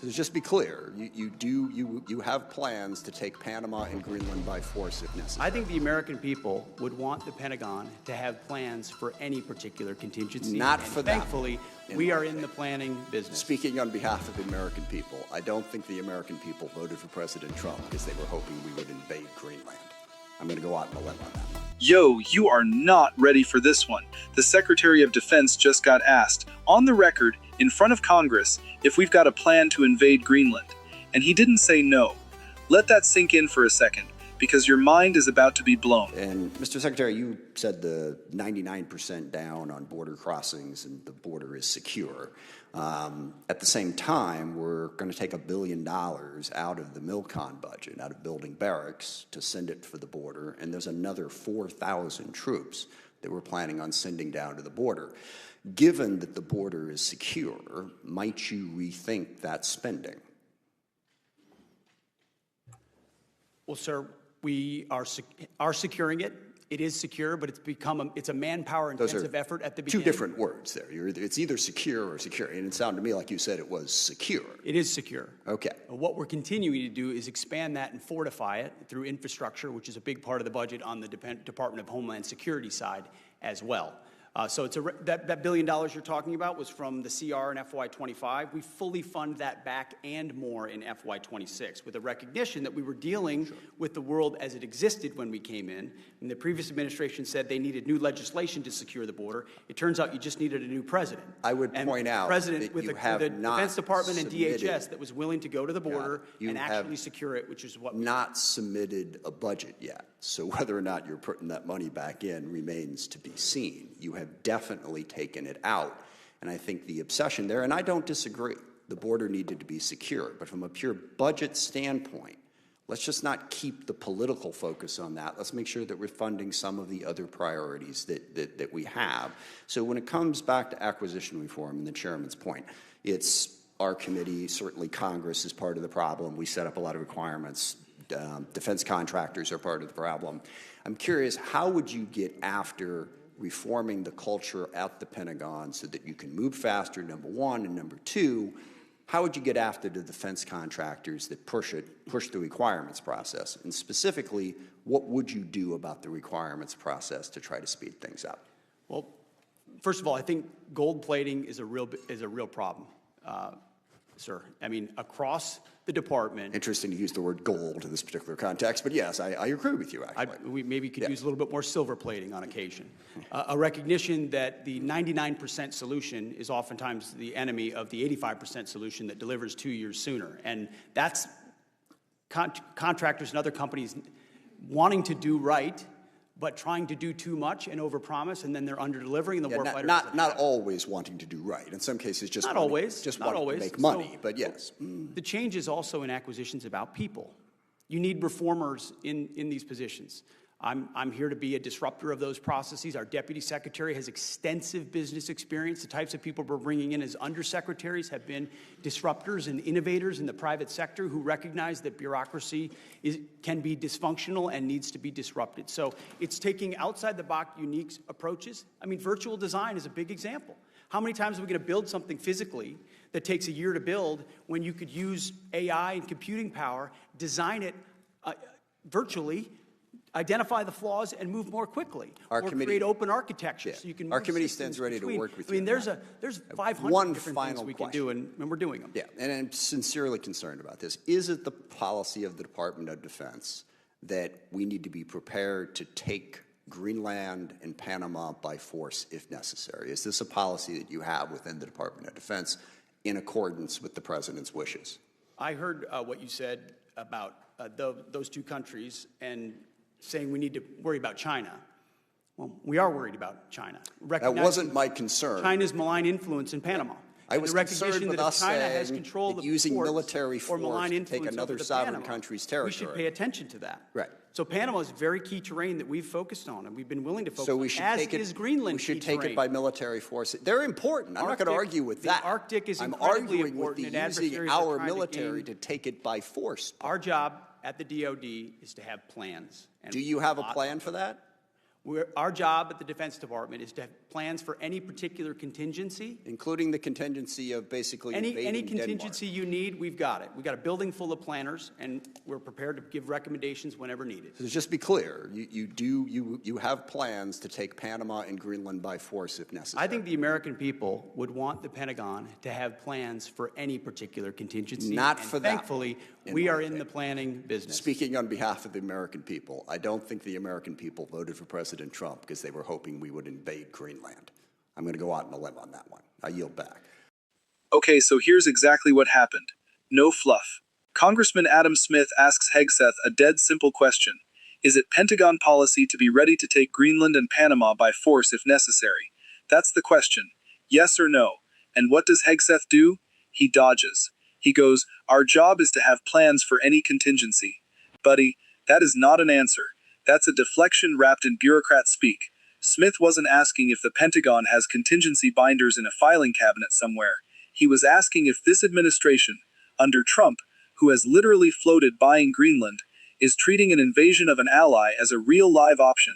So just be clear, you have plans to take Panama and Greenland by force if necessary. I think the American people would want the Pentagon to have plans for any particular contingency. Not for that. Thankfully, we are in the planning business. Speaking on behalf of the American people, I don't think the American people voted for President Trump because they were hoping we would invade Greenland. I'm going to go out on a limb on that one. Yo, you are not ready for this one. The Secretary of Defense just got asked, on the record, in front of Congress, if we've got a plan to invade Greenland. And he didn't say no. Let that sink in for a second, because your mind is about to be blown. And Mr. Secretary, you said the 99% down on border crossings and the border is secure. At the same time, we're going to take $1 billion out of the MILCON budget, out of building barracks, to send it for the border, and there's another 4,000 troops that we're planning on sending down to the border. Given that the border is secure, might you rethink that spending? Well, sir, we are securing it. It is secure, but it's a manpower-intensive effort at the beginning. Two different words there. It's either secure or secure, and it sounded to me like you said it was secure. It is secure. Okay. What we're continuing to do is expand that and fortify it through infrastructure, which is a big part of the budget on the Department of Homeland Security side as well. So it's that $1 billion you're talking about was from the CR in FY25. We fully fund that back and more in FY26 with a recognition that we were dealing with the world as it existed when we came in. And the previous administration said they needed new legislation to secure the border. It turns out you just needed a new president. I would point out president that you have the not Defense Department and submitted, DHS that was willing to go to the border and actually secure it, which is what we not submitted a budget yet. So whether or not you're putting that money back in remains to be seen. You have definitely taken it out. And I think the obsession there, and I don't disagree, the border needed to be secure. But from a pure budget standpoint, let's just not keep the political focus on that. Let's make sure that we're funding some of the other priorities that we have. So when it comes back to acquisition reform and the chairman's point, it's our committee, certainly Congress is part of the problem. We set up a lot of requirements. Defense contractors are part of the problem. I'm curious, how would you get after reforming the culture at the Pentagon so that you can move faster, number one, and number two, how would you get after the defense contractors that push the requirements process? And specifically, what would you do about the requirements process to try to speed things up? Well, first of all, I think gold plating is a real problem, sir. I mean, across the department. Interesting to use the word gold in this particular context, but yes, I agree with you, actually. We maybe could use a little bit more silver plating on occasion. A recognition that the 99% solution is oftentimes the enemy of the 85% solution that delivers 2 years sooner. And that's contractors and other companies wanting to do right, but trying to do too much and overpromise, and then they're under-delivering, and the warfighters... Not always wanting to do right. In some cases, just wanting to make money, but yes. The change is also in acquisitions about people. You need reformers in these positions. I'm here to be a disruptor of those processes. Our deputy secretary has extensive business experience. The types of people we're bringing in as undersecretaries have been disruptors and innovators in the private sector who recognize that bureaucracy can be dysfunctional and needs to be disrupted. So it's taking outside-the-box unique approaches. I mean, virtual design is a big example. How many times are we going to build something physically that takes a year to build when you could use AI and computing power, design it virtually, identify the flaws, and move more quickly, or create open architecture so you can move Our committee stands ready to work with you. I mean, there's 500 different things we can do, and we're doing them. Yeah, and I'm sincerely concerned about this. Is it the policy of the Department of Defense that we need to be prepared to take Greenland and Panama by force if necessary? Is this a policy that you have within the Department of Defense in accordance with the President's wishes? I heard what you said about those two countries and saying we need to worry about China. Well, we are worried about China. That wasn't my concern. China's malign influence in Panama. I was concerned with us China has control that using military force to take another sovereign country's territory. We should pay attention to that. Right. So Panama is very key terrain that we've focused on, and we've been willing to focus so we should on, take is Greenland. We should take it by military force. They're important. I'm not going to argue with that. The Arctic is incredibly important. I'm arguing with the using our military to take it by force. Our job at the DOD is to have plans. Do you have a plan for that? Our job at the Defense Department is to have plans for any particular contingency. Including the contingency of basically invading Any contingency Denmark. you need, we've got it. We've got a building full of planners, and we're prepared to give recommendations whenever needed. So just be clear, you have plans to take Panama and Greenland by force if necessary. I think the American people would want the Pentagon to have plans for any particular contingency. Not and for that. Thankfully, we are in the planning business. Speaking on behalf of the American people, I don't think the American people voted for President Trump because they were hoping we would invade Greenland. I'm going to go out on a limb on that one. I yield back. Okay, so here's exactly what happened. No fluff. Congressman Adam Smith asks Hegseth a dead simple question. Is it Pentagon policy to be ready to take Greenland and Panama by force if necessary? That's the question. Yes or no? And what does Hegseth do? He dodges. He goes, our job is to have plans for any contingency. Buddy, that is not an answer. That's a deflection wrapped in bureaucrat speak. Smith wasn't asking if the Pentagon has contingency binders in a filing cabinet somewhere. He was asking if this administration, under Trump, who has literally floated buying Greenland, is treating an invasion of an ally as a real live option.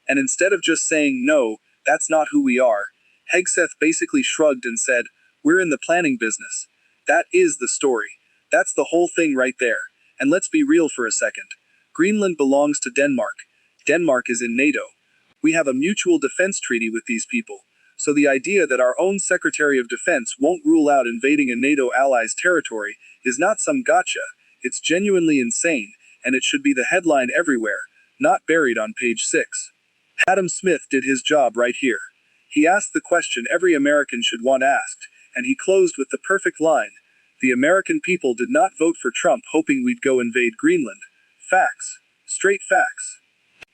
And instead of just saying, no, that's not who we are, Hegseth basically shrugged and said, we're in the planning business. That is the story. That's the whole thing right there. And let's be real for a second. Greenland belongs to Denmark. Denmark is in NATO. We have a mutual defense treaty with these people. So the idea that our own Secretary of Defense won't rule out invading a NATO ally's territory is not some gotcha. It's genuinely insane, and it should be the headline everywhere, not buried on page 6. Adam Smith did his job right here. He asked the question every American should want asked, and he closed with the perfect line. The American people did not vote for Trump hoping we'd go invade Greenland. Facts. Straight facts.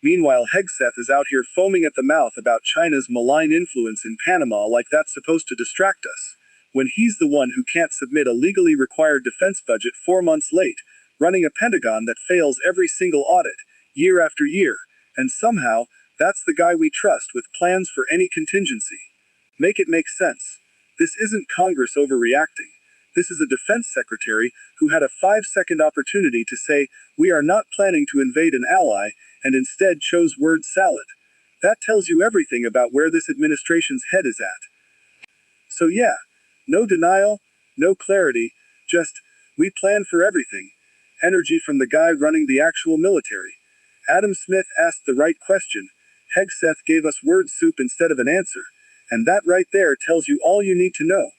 Meanwhile, Hegseth is out here foaming at the mouth about China's malign influence in Panama like that's supposed to distract us, when he's the one who can't submit a legally required defense budget 4 months late, running a Pentagon that fails every single audit, year after year, and somehow, that's the guy we trust with plans for any contingency. Make it make sense. This isn't Congress overreacting. This is a defense secretary who had a 5-second opportunity to say, we are not planning to invade an ally, and instead chose word salad. That tells you everything about where this administration's head is at. So yeah, no denial, no clarity, just, we plan for everything. Energy from the guy running the actual military. Adam Smith asked the right question. Hegseth gave us word soup instead of an answer. And that right there tells you all you need to know.